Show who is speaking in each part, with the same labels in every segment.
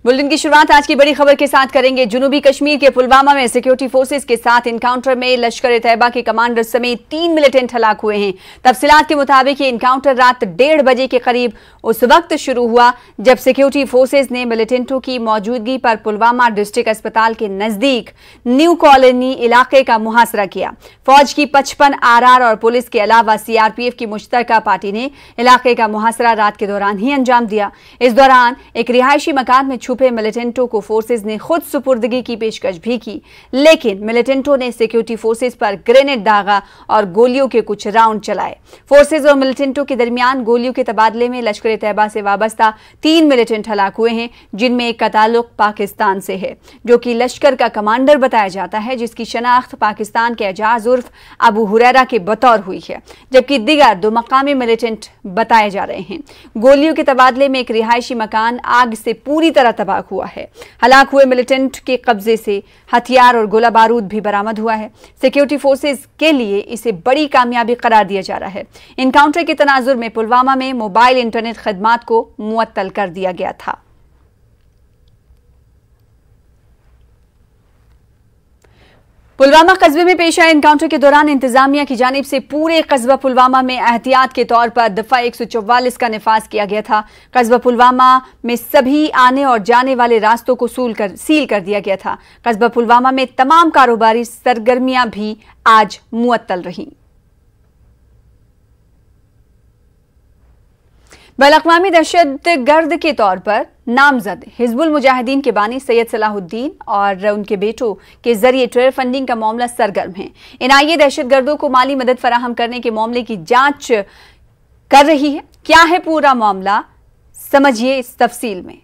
Speaker 1: Bulletin की शुरुआत आज की बड़ी खबर के साथ करेंगे। जुनूबी कश्मीर के पुलवामा में सिक्योरिटी फोर्सेस के साथ एनकाउंटर में लश्कर-ए-तैयबा के कमांडर समेत 3 मिलिटेंट हलाक हुए हैं। तफसीलात के मुताबिक ये एनकाउंटर रात 1:30 बजे के करीब उस वक्त शुरू हुआ जब सिक्योरिटी फोर्सेस ने मिलिटेंटों की मौजूदगी पर पुलवामा डिस्ट्रिक्ट अस्पताल के नजदीक न्यू कॉलोनी इलाके का मुहासरा किया। फौज की 55 आरआर और पुलिस के अलावा सीआरपीएफ की मुश्तरका पार्टी ने इलाके का मुहासरा रात के दौरान ही अंजाम दिया। इस दौरान एक रिहायशी मकान में छुपे मिलिटेंटों को फोर्सेस ने खुद सुपुर्दगी की पेशकश भी की, लेकिन मिलिटेंटों ने सिक्योरिटी फोर्सेस पर ग्रेनेड दागा और गोलियों के कुछ राउंड चलाए। फोर्सेस और मिलिटेंटों के दरमियान गोलियों के तबादले में लश्कर-ए-तैयबा से वाबस्ता 3 मिलिटेंट हलाक हुए हैं, जिनमें एक का ताल्लुक पाकिस्तान से है, जो कि लश्कर का कमांडर बताया जाता है, जिसकी शनाख्त पाकिस्तान के एजाज उर्फ अबू हुरैरा के बतौर हुई है, जबकि दीगर 2 मकामी मिलिटेंट बताए जा रहे हैं। गोलियों के तबादले में एक रिहायशी मकान आग से पूरी तरह तबाह हुआ है। हलाक हुए मिलिटेंट के कब्जे से हथियार और गोला बारूद भी बरामद हुआ है। सिक्योरिटी फोर्सेस के लिए इसे बड़ी कामयाबी करार दिया जा रहा है। एनकाउंटर के तनाजुर में पुलवामा में मोबाइल इंटरनेट खदमात को मुअत्तल कर दिया गया था। पुलवामा कस्बे में पेश आए एनकाउंटर के दौरान इंतजामिया की जानिब से पूरे कस्बा पुलवामा में एहतियात के तौर पर दफा 144 का निफाज किया गया था। कस्बा पुलवामा में सभी आने और जाने वाले रास्तों को सील कर दिया गया था। कस्बा पुलवामा में तमाम कारोबारी सरगर्मियां भी आज मुअत्तल रहीं। बैनुल-अक़वामी दहशतगर्द के तौर पर नामजद हिजबुल मुजाहिदीन के बानी सैयद सलाहुद्दीन और उनके बेटों के जरिए टेरर फंडिंग का मामला सरगर्म है। एनआईए दहशतगर्दों को माली मदद फराहम करने के मामले की जांच कर रही है। क्या है पूरा मामला, समझिए इस तफसील में।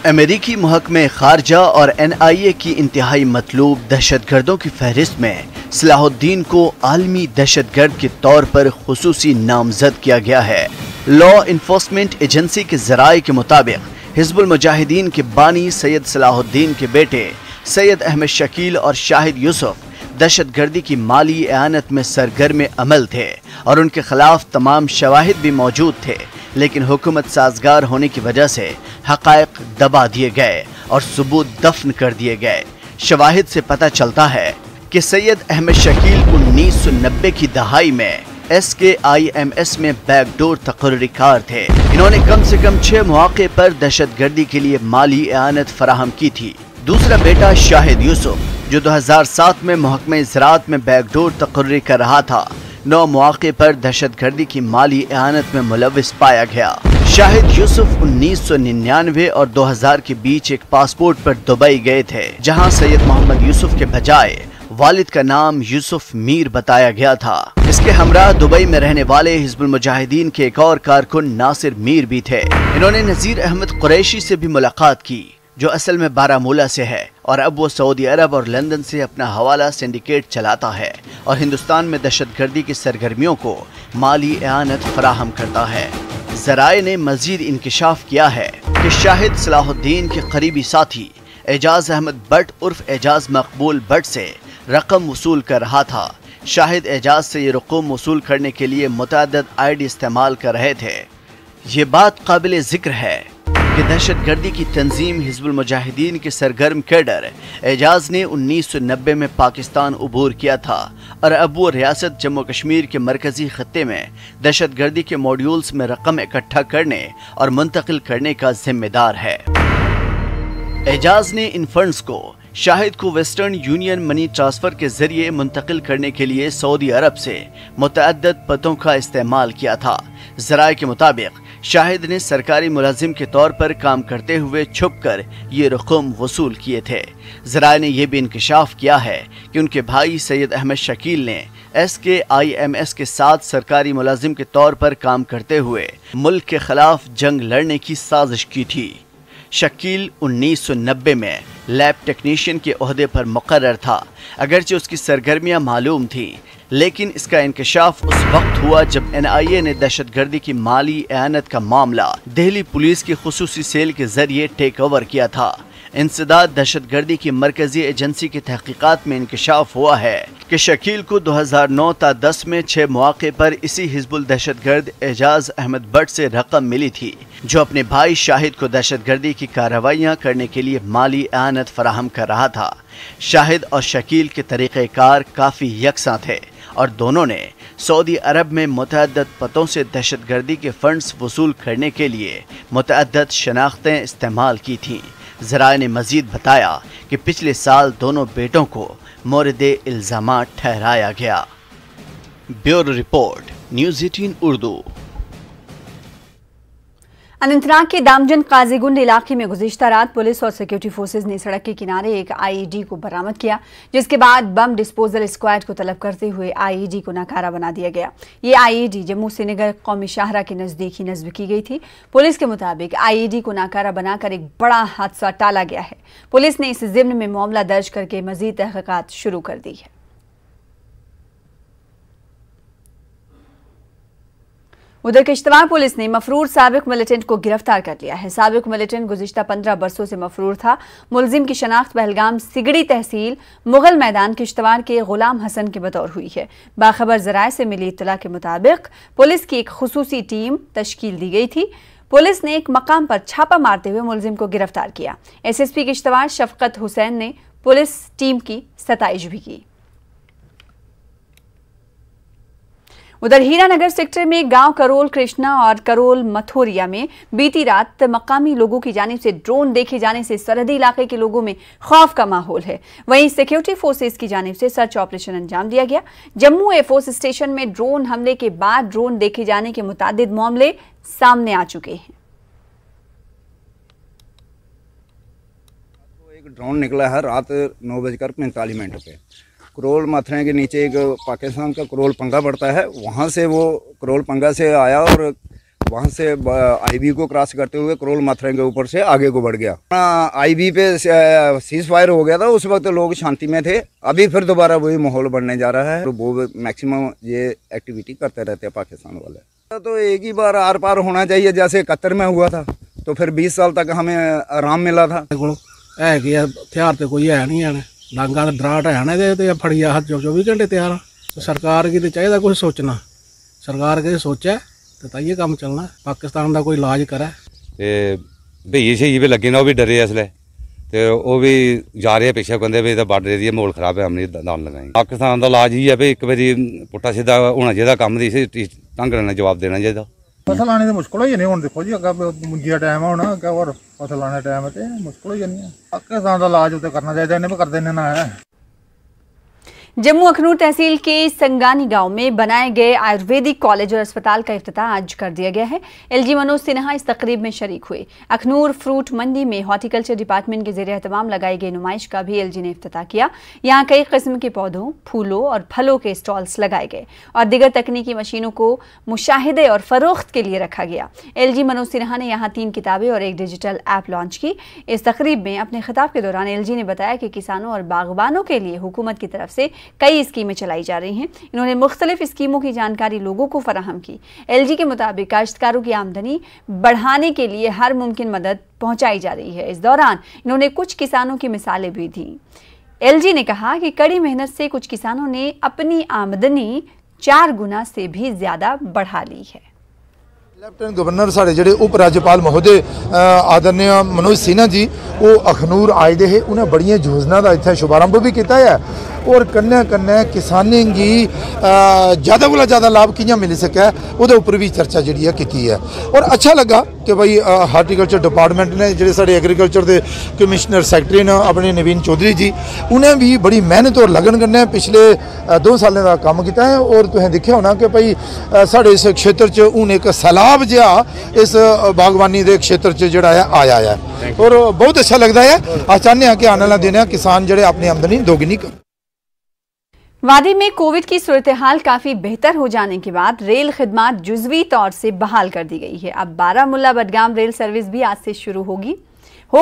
Speaker 2: अमेरिकी महकमे खारजा और एनआईए की इंतहाई मतलूब दहशतगर्दों की फहरिस्त में सलाहुद्दीन को आलमी दहशतगर्द के तौर पर खुसूसी नामजद किया गया है। लॉ इन्फोर्समेंट एजेंसी के जराये के मुताबिक हिजबुल मुजाहिदीन के बानी सैयद सलाहुद्दीन के बेटे सैयद अहमद शकील और शाहिद यूसुफ दहशतगर्दी की माली एआनत में सरगर्म अमल थे और उनके खिलाफ तमाम शवाहिद भी मौजूद थे, लेकिन हुकूमत साजगार होने की वजह से हक़ाइक़ दबा दिए गए और सबूत दफन कर दिए गए। शवाहिद से पता चलता है कि सैयद अहमद शकील 1990 की दहाई में SKIMS में बैकडोर तकर्रीकार थे। इन्होंने कम से कम 6 मौके पर दहशतगर्दी के लिए माली एआनत फराहम की थी। दूसरा बेटा शाहिद यूसुफ, जो 2007 में महकमे ज़राअत में बैकडोर तकर्री कर रहा था, 9 मौके पर दहशतगर्दी की माली एआनत में मुलव्विस पाया गया। शाहिद यूसुफ 1999 और 2000 के बीच एक पासपोर्ट पर दुबई गए थे, जहां सैयद मोहम्मद यूसुफ के बजाय वालिद का नाम यूसुफ मीर बताया गया था। इसके हमरा दुबई में रहने वाले हिजबुल मुजाहिदीन के एक और कारकुन नासिर मीर भी थे। इन्होंने नज़ीर अहमद कुरैशी से भी मुलाकात की, जो असल में बारामूला से है और अब वो सऊदी अरब और लंदन से अपना हवाला सिंडिकेट चलाता है और हिंदुस्तान में दहशतगर्दी की सरगर्मियों को माली एआनत फराहम करता है। ज़राए ने मजीद इंकिशाफ किया है कि शाहिद सलाहुद्दीन के करीबी साथी एजाज अहमद बट उर्फ एजाज मकबूल बट से रकम वसूल कर रहा था। शाहिद एजाज से ये रकम वसूल करने के लिए मुतअद्दिद आईडी इस्तेमाल कर रहे थे। ये बात काबिल जिक्र है कि दहशतगर्दी की तंजीम हिजबुल मुजाहिदीन के सरगर्म कैडर एजाज ने 1990 में पाकिस्तान उबूर किया था और अब वो रियासत जम्मू कश्मीर के मरकजी खत्ते में दहशतगर्दी के मॉड्यूल्स में रकम इकट्ठा करने और मुंतकिल करने का जिम्मेदार है। एजाज ने इन फंड्स को शाहिद को वेस्टर्न यूनियन मनी ट्रांसफर के जरिए मुंतकिल करने के लिए सऊदी अरब से मुतअद्दिद पतों का इस्तेमाल किया था। ज़राए के मुताबिक शाहिद ने सरकारी मुलाजिम के तौर पर काम करते हुए छुपकर ये रकम वसूल किए थे। ज़राए ने यह भी इंकिशाफ किया है कि उनके भाई सैयद अहमद शकील ने SKIMS के साथ सरकारी मुलाजिम के तौर पर काम करते हुए मुल्क के खिलाफ जंग लड़ने की साजिश की थी। शकील 1990 में लैब टेक्नीशियन के ओहदे पर मुकर्रर था। अगरचे उसकी सरगर्मियां मालूम थी, लेकिन इसका इंकशाफ उस वक्त हुआ जब NIA ने दहशतगर्दी की माली एआनत का मामला दिल्ली पुलिस की खुसूसी सेल के जरिए टेक ओवर किया था। इंसदाद दहशतगर्दी की मरकजी एजेंसी की तहकीकात में इंकशाफ हुआ है कि शकील को 2009-10 में 6 मौके पर इसी हिजबुल दहशतगर्द एजाज अहमद भट्ट से रकम मिली थी, जो अपने भाई शाहिद को दहशतगर्दी की कार्रवाइयाँ करने के लिए माली आनत फराहम कर रहा था। शाहिद और शकील के तरीक़ेकार काफ़ी यकसां थे और दोनों ने सऊदी अरब में मुतअद्दद पतों से दहशतगर्दी के फंड्स वसूल करने के लिए मुतअद्दद शनाख्तें इस्तेमाल की थीं। ज़राए ने मजीद बताया कि पिछले साल दोनों बेटों को मोरदे इल्ज़ामात ठहराया गया। Bureau report, news 18 Urdu.
Speaker 1: Anantnag के दामजन काजीगुंड इलाके में गुज़िश्ता रात पुलिस और सिक्योरिटी फोर्सेज ने सड़क के किनारे एक आईईडी को बरामद किया, जिसके बाद बम डिस्पोजल स्क्वाड को तलब करते हुए आईईडी को नाकारा बना दिया गया। ये आईईडी जम्मू श्रीनगर कौमी शाहरा के नजदीक ही नस्ब की गई थी। पुलिस के मुताबिक आईईडी को नाकारा बनाकर एक बड़ा हादसा टाला गया है। पुलिस ने इस ज़िम्न में मामला दर्ज करके मजीद तहकीकात शुरू कर दी है। उधर किश्तवाड़ पुलिस ने मफरूर साबिक मिलिटेंट को गिरफ्तार कर लिया है। साबिक मिलिटेंट गुज़िश्ता 15 बरसों से मफरूर था। मुलजिम की शनाख्त पहलगाम सिगड़ी तहसील मुगल मैदान किश्तवाड़ के गुलाम हसन के बतौर हुई है। बाखबर ज़राए से मिली इत्तला के मुताबिक पुलिस की एक खुसूसी टीम तश्कील दी गई थी। पुलिस ने एक मकाम पर छापा मारते हुए मुलजिम को गिरफ्तार किया। एसएसपी किश्तवाड़ शफकत हुसैन ने पुलिस टीम की सताइश भी की। उधर हीरानगर सेक्टर में गांव करोल कृष्णा और करोल मथोरिया में बीती रात मकामी लोगों की जानिब से ड्रोन देखे जाने से सरहदी इलाके के लोगों में खौफ का माहौल है। वहीं सिक्योरिटी फोर्सेस की जानिब से सर्च ऑपरेशन अंजाम दिया गया। जम्मू एयरफोर्स स्टेशन में ड्रोन हमले के बाद ड्रोन देखे जाने के मुतादिद मामले सामने आ चुके हैं।
Speaker 3: एक ड्रोन निकला है रात 9:45 पे करोल माथरे के नीचे एक पाकिस्तान का करोल पंगा पड़ता है, वहाँ से वो करोल पंगा से आया और वहाँ से आईबी को क्रॉस करते हुए करोल माथरे के ऊपर से आगे को बढ़ गया। आईबी पे सीज फायर हो गया था, उस वक्त लोग शांति में थे। अभी फिर दोबारा वही माहौल बनने जा रहा है। वो मैक्सिमम ये एक्टिविटी करते रहते हैं पाकिस्तान वाले। तो एक ही बार आर पार होना चाहिए, जैसे कतर में हुआ था तो फिर 20 साल तक हमें आराम मिला था।
Speaker 4: हथियार तो कोई है नहीं है, डांगा दराट है ना फड़िया हाथ 24 घंटे तैयार। तो सरकार की तो चाहिए कुछ सोचना, सरकार के सोचे तो ताइये काम चलना। पाकिस्तान का कोई इलाज करे।
Speaker 5: भेइये शेइये भी लगे ना, वो भी डरे इसलिए तो वो भी जा रहे पीछे कहते भी बॉर्डर एरिया माहौल खराब है, हमने दान लगाए। पाकिस्तान का इलाज ही है भी एक बारी पुट्ठा सीधा होना चाहिए, काम की ढंग ने जवाब देना चाहिए।
Speaker 6: फसल लाने तो मुश्किल ही नहीं। हम देखो जी अगर मुंजी का टाइम होना क्या और फसल लाने टाइम तो मुश्किल ही नहीं है। पाकिस्तान का इलाज उसे करना चाहिए, इन्हें भी कर देने ना है।
Speaker 1: जम्मू अखनूर तहसील के संगानी गांव में बनाए गए आयुर्वेदिक कॉलेज और अस्पताल का इफ्तिताह आज कर दिया गया है। एलजी मनोज सिन्हा इस तकरीब में शरीक हुए। अखनूर फ्रूट मंडी में हॉर्टिकल्चर डिपार्टमेंट के ज़ेरे एहतमाम लगाई गई नुमाइश का भी एलजी ने इफ्तिताह किया। यहाँ कई किस्म के पौधों, फूलों और फलों के स्टॉल्स लगाए गए और दीगर तकनीकी मशीनों को मुशाहिदे और फरोख्त के लिए रखा गया। एलजी मनोज सिन्हा ने यहाँ 3 किताबें और एक डिजिटल ऐप लॉन्च की। इस तकरीब में अपने खिताब के दौरान एलजी ने बताया कि किसानों और बागबानों के लिए हुकूमत की तरफ से कई स्कीमें चलाई जा रही हैं। इन्होंने मुख्तलिफ स्कीमों की जानकारी लोगों को फराहम की। एलजी के मुताबिक काश्तकारों की आमदनी बढ़ाने के लिए हर मुमकिन मदद पहुंचाई जा रही है। इस दौरान इन्होंने कुछ किसानों की मिसालें भी दी। एलजी ने कहा कि कड़ी मेहनत से कुछ किसानों ने अपनी आमदनी 4 गुना से भी ज्यादा बढ़ा ली है।
Speaker 6: लेफ्टिनेंट गवर्नर साढ़े जेडे उप राज्यपाल महोदय आदरणीय मनोज सिन्हा जी वो अखनूर आए दे, उन्हें बड़िया योजना का इतना शुभारंभ भी किया है और कन्ने कन्ने किसानी की ज़्यादा को ज़्यादा लाभ कि'यां मिल सके वो उपर भी चर्चा जी की है। और अच्छा लगा कि भाई हार्टिकल्चर डिपार्टमेंट ने जो साढ़े एग्रीकल्चर के कमिश्नर सैकटरी ने अपने नवीन चौधरी जी, उन्हें भी बड़ी मेहनत और लगन कन्नै पिछले 2 सालों का काम किया है। और तुसें देखा होना कि भाई साढ़े इस क्षेत्र च हूँ एक सैलाब जिहा इस बागवानी के क्षेत्र च जिहड़ा है आया है और बहुत अच्छा लगता है। अस चाहते हैं कि आने वाले दिन किसान जिहड़े अपनी आमदनी दोगुनी कर।
Speaker 1: वादी में कोविड की सूरत हाल काफी बेहतर हो जाने के बाद रेल खिदमात जुज़वी तौर से बहाल कर दी गई है। अब बारामुल्ला बडगाम रेल सर्विस भी आज से शुरू हो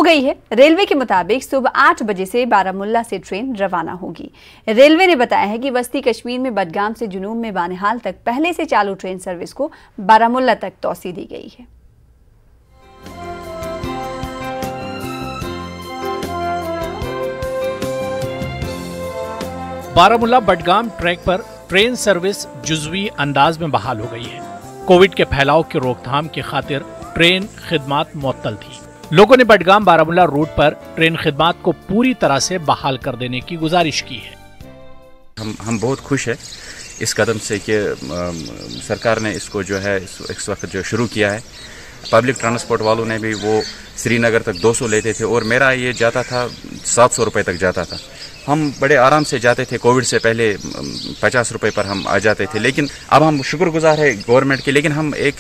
Speaker 1: गई है। रेलवे के मुताबिक सुबह 8 बजे से बारामुल्ला से ट्रेन रवाना होगी। रेलवे ने बताया है कि वस्ती कश्मीर में बडगाम से जुनूब में बानिहाल तक पहले से चालू ट्रेन सर्विस को बारामुल्ला तक तौसी दी गई है।
Speaker 7: बारामूला बडगाम ट्रैक पर ट्रेन सर्विस जुज़वी अंदाज में बहाल हो गई है। कोविड के फैलाव की रोकथाम की खातिर ट्रेन खिदमात मुअत्तल थी। लोगों ने बडगाम बारामूला रूट पर ट्रेन खिदमात को पूरी तरह से बहाल कर देने की गुजारिश की है।
Speaker 8: हम बहुत खुश है इस कदम से कि सरकार ने इसको जो है इस वक्त जो शुरू किया है। पब्लिक ट्रांसपोर्ट वालों ने भी वो श्रीनगर तक 200 लेते थे और मेरा ये जाता था 700 रुपये तक जाता था। हम बड़े आराम से जाते थे, कोविड से पहले 50 रुपये पर हम आ जाते थे। लेकिन अब हम शुक्रगुजार है गवर्नमेंट के। लेकिन हम एक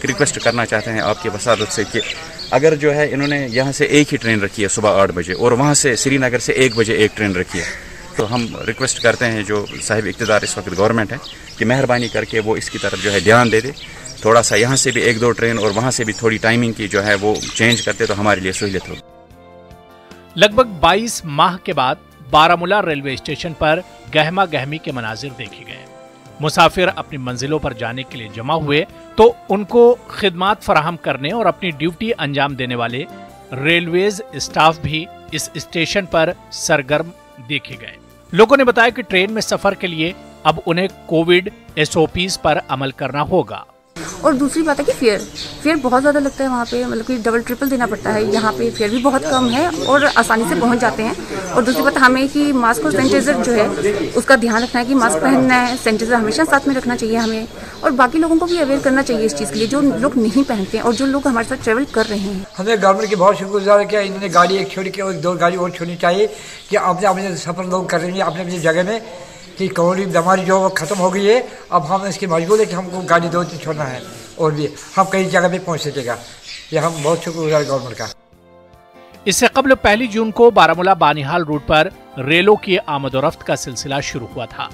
Speaker 8: रिक्वेस्ट करना चाहते हैं आपकी वसादत से कि अगर जो है इन्होंने यहाँ से एक ही ट्रेन रखी है सुबह 8 बजे और वहाँ से श्रीनगर से 1 बजे एक ट्रेन रखी है, तो हम रिक्वेस्ट करते हैं जो साहिब इक़्तिदार इस वक्त गवर्नमेंट है कि मेहरबानी करके वो इसकी तरफ जो है ध्यान दे दे। थोड़ा सा यहाँ से भी 1-2 ट्रेन और वहाँ से भी थोड़ी टाइमिंग की जो है वो चेंज करते तो हमारे लिए सहूलियत होगी।
Speaker 7: लगभग 22 माह के बाद बारामूला रेलवे स्टेशन पर गहमा गहमी के मनाजिर देखे गए। मुसाफिर अपनी मंजिलों पर जाने के लिए जमा हुए तो उनको खिदमात फराहम करने और अपनी ड्यूटी अंजाम देने वाले रेलवेज स्टाफ भी इस स्टेशन पर सरगर्म देखे गए। लोगों ने बताया कि ट्रेन में सफर के लिए अब उन्हें कोविड SOPs पर अमल करना होगा।
Speaker 9: और दूसरी बात है कि फेयर बहुत ज़्यादा लगता है वहाँ पे, मतलब कि डबल ट्रिपल देना पड़ता है। यहाँ पे फेयर भी बहुत कम है और आसानी से पहुँच जाते हैं। और दूसरी बात हमें कि मास्क और सैनिटाइजर जो है उसका ध्यान रखना है कि मास्क पहनना है, सैनिटाइजर हमेशा साथ में रखना चाहिए हमें। और बाकी लोगों को भी अवेयर करना चाहिए इस चीज़ के लिए जो लोग नहीं पहनते हैं और जो लोग हमारे साथ ट्रेवल कर रहे हैं।
Speaker 10: हमने गवर्नमेंट की बहुत शुक्रगुजार किया। इन्होंने गाड़ी एक छोड़ के और 2 गाड़ी और छोड़नी चाहिए कि अपने सफर लोग कर रहे हैं अपने अपनी जगह में कि कोविड बीमारी जो वो खत्म हो गई है। अब हम इसकी मजबूर है कि हमको गाड़ी 2 छोड़ना है और भी हम कई जगह पे पहुंच सकेगा। ये हम बहुत शुक्रगुजार गवर्नमेंट का।
Speaker 7: इससे कबल 1 जून को बारामूला बानिहाल रूट पर रेलों की आमदोरफ्त का सिलसिला शुरू हुआ था।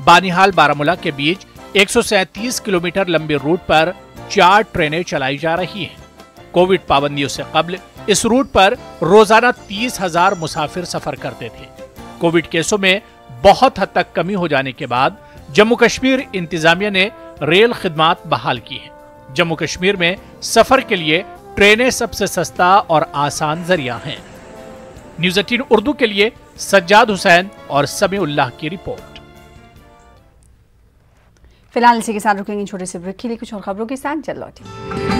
Speaker 7: बानिहाल बारामूला के बीच 137 किलोमीटर लंबे रूट पर 4 ट्रेनें चलाई जा रही हैं। कोविड पाबंदियों से कबल इस रूट पर रोजाना 30,000 मुसाफिर सफर करते थे। कोविड केसों में बहुत हद तक कमी हो जाने के बाद जम्मू कश्मीर इंतजामिया ने रेल खिदमात बहाल की है। जम्मू कश्मीर में सफर के लिए ट्रेनें सबसे सस्ता और आसान जरिया हैं। न्यूज़ 18 उर्दू के लिए सज्जाद हुसैन और समीउल्लाह की रिपोर्ट।
Speaker 1: फिलहाल इसी के साथ रुकेंगे छोटे से ब्रेक के लिए। कुछ और खबरों के साथ जल्द लौटेंगे।